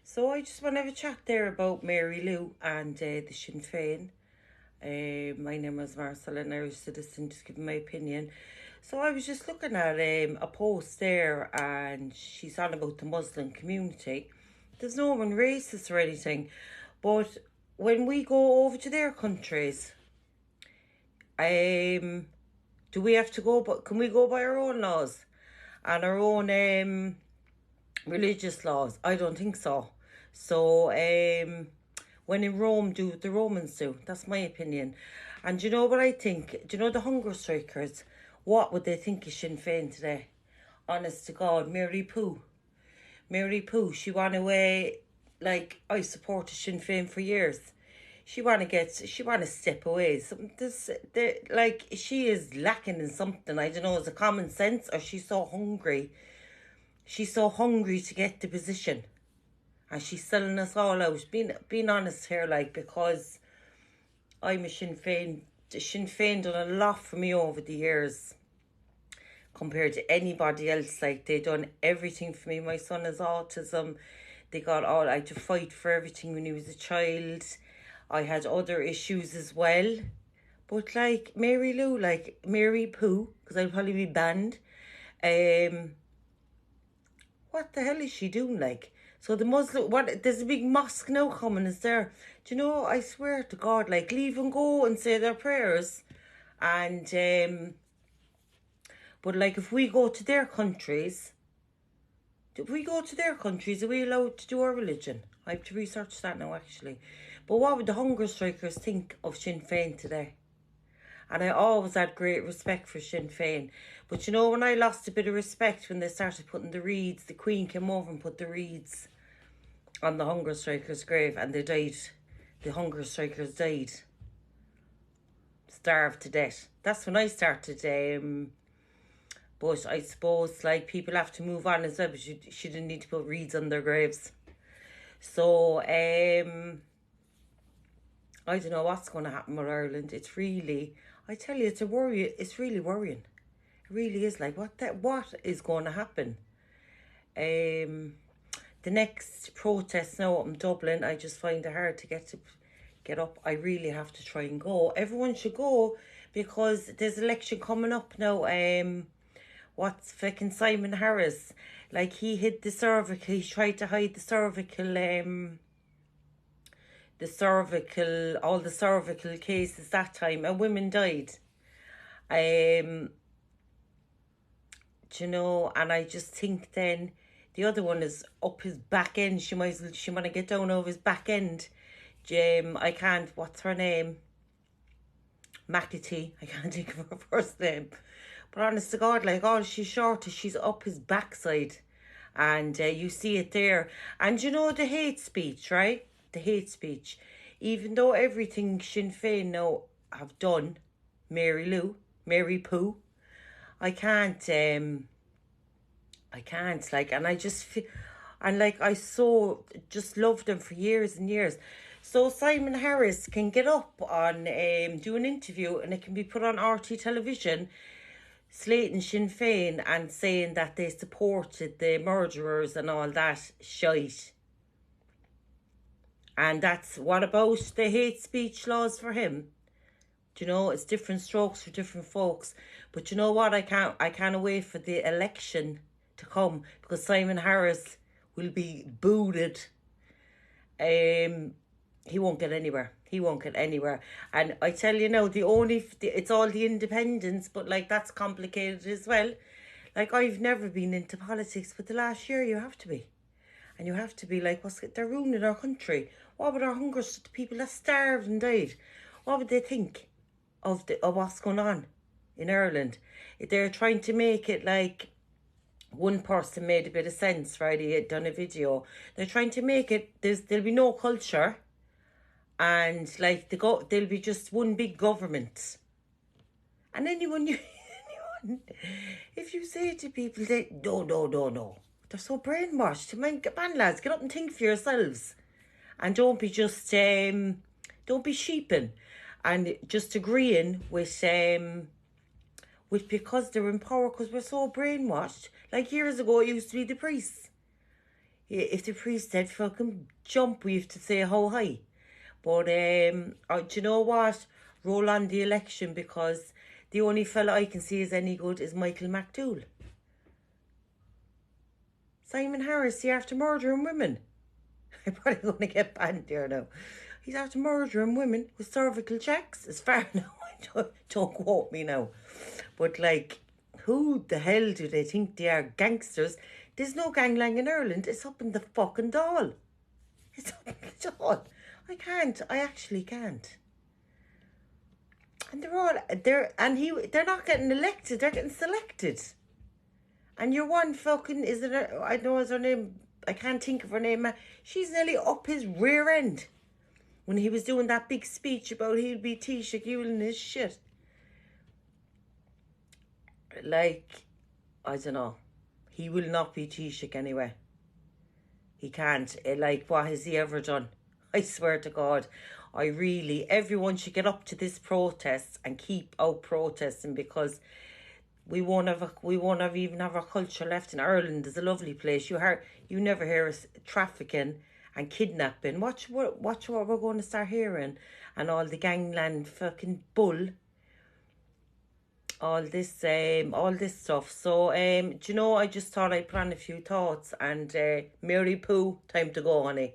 So I just want to have a chat there about Mary Lou and the Sinn Féin. My name is Marcel, an Irish citizen, just giving my opinion. So I was just looking at a post there, and she's on about the Muslim community. There's no one racist or anything, but when we go over to their countries, do we have to go? But can we go by our own laws and our own religious laws? I don't think so. So when in Rome, do what the Romans do. That's my opinion. And do you know what I think? Do you know the hunger strikers? What would they think of Sinn Féin today? Honest to God, Mary Pooh, she went away. Like, I supported Sinn Féin for years. She wanna step away. Like, she is lacking in something. I don't know, is it common sense, or she's so hungry. She's so hungry to get the position, and she's selling us all out. Being honest here, like, because I'm a Sinn Féin. Sinn Féin done a lot for me over the years compared to anybody else. Like, they done everything for me. My son has autism. They got all. I had to fight for everything when he was a child. I had other issues as well. But like Mary Lou, like Mary Pooh, because I'll probably be banned. What the hell is she doing? Like, so the Muslim, what? There's a big mosque now coming. Is there? Do you know? I swear to God, like, leave and go and say their prayers, and but like, if we go to their countries, are we allowed to do our religion? I have to research that now, actually. But what would the hunger strikers think of Sinn Féin today? And I always had great respect for Sinn Féin. But you know, when I lost a bit of respect when they started putting the reeds, the Queen came over and put the reeds on the hunger strikers' grave, and they died. The hunger strikers died. Starved to death. That's when I started. But I suppose, like, people have to move on as well, but she didn't need to put reeds on their graves. So, I don't know what's going to happen with Ireland. It's really, I tell you, it's really worrying. It really is. Like, what is going to happen? The next protest now up in Dublin, I just find it hard to get up. I really have to try and go. Everyone should go, because there's election coming up now. What's fucking Simon Harris? Like, he hid the cervical. He tried to hide the cervical, all the cervical cases that time, and women died. Do you know? And I just think then the other one is up his back end. She want to get down over his back end. I can't. What's her name? McAtee. I can't think of her first name. But honest to God, like, all she's short is she's up his backside. And you see it there. And you know the hate speech, right? The hate speech. Even though everything Sinn Féin now have done, Mary Pooh, I can't, like, and I just feel, and like, I so just loved them for years and years. So Simon Harris can get up on, do an interview, and it can be put on RT television, slating Sinn Féin and saying that they supported the murderers and all that shite. And that's, what about the hate speech laws for him? Do you know, it's different strokes for different folks. But you know what? I can't wait for the election to come, because Simon Harris will be booted. He won't get anywhere. And I tell you now, it's all the independents, but like, that's complicated as well. Like, I've never been into politics, but the last year you have to be. And you have to be like, they're ruining our country. What would our hunger, the people that starved and died, what would they think of what's going on in Ireland? They're trying to make it like, one person made a bit of sense, right? He had done a video. They're trying to make it, there'll be no culture, and like, there'll be just one big government. And anyone, if you say to people, no. They're so brainwashed. Man, lads, get up and think for yourselves. And don't be just, don't be sheeping. And just agreeing with, because they're in power, because we're so brainwashed. Like, years ago, it used to be the priests. If the priest said fucking jump, we have to say how high. But do you know what? Roll on the election, because the only fella I can see is any good is Michael McDowell. Simon Harris, he after murdering women. I'm probably going to get banned there now. He's after murdering women with cervical checks. As far now, don't quote me now. But like, who the hell do they think they are? Gangsters? There's no gangland in Ireland. It's up in the fucking Dáil. It's up in the Dáil. I can't. I actually can't. And they're not getting elected. They're getting selected. And your one fucking, I know is her name, I can't think of her name. She's nearly up his rear end when he was doing that big speech about he'll be Taoiseach, you and his shit. Like, I don't know. He will not be Taoiseach anyway. He can't. Like, what has he ever done? I swear to God. Everyone should get up to this protest and keep out protesting, because we won't even have our culture left. In Ireland is a lovely place. You never hear us trafficking and kidnapping. Watch what we're going to start hearing, and all the gangland fucking bull. All this stuff. So do you know, I just thought I'd plan a few thoughts, and Mary Pooh, time to go, honey.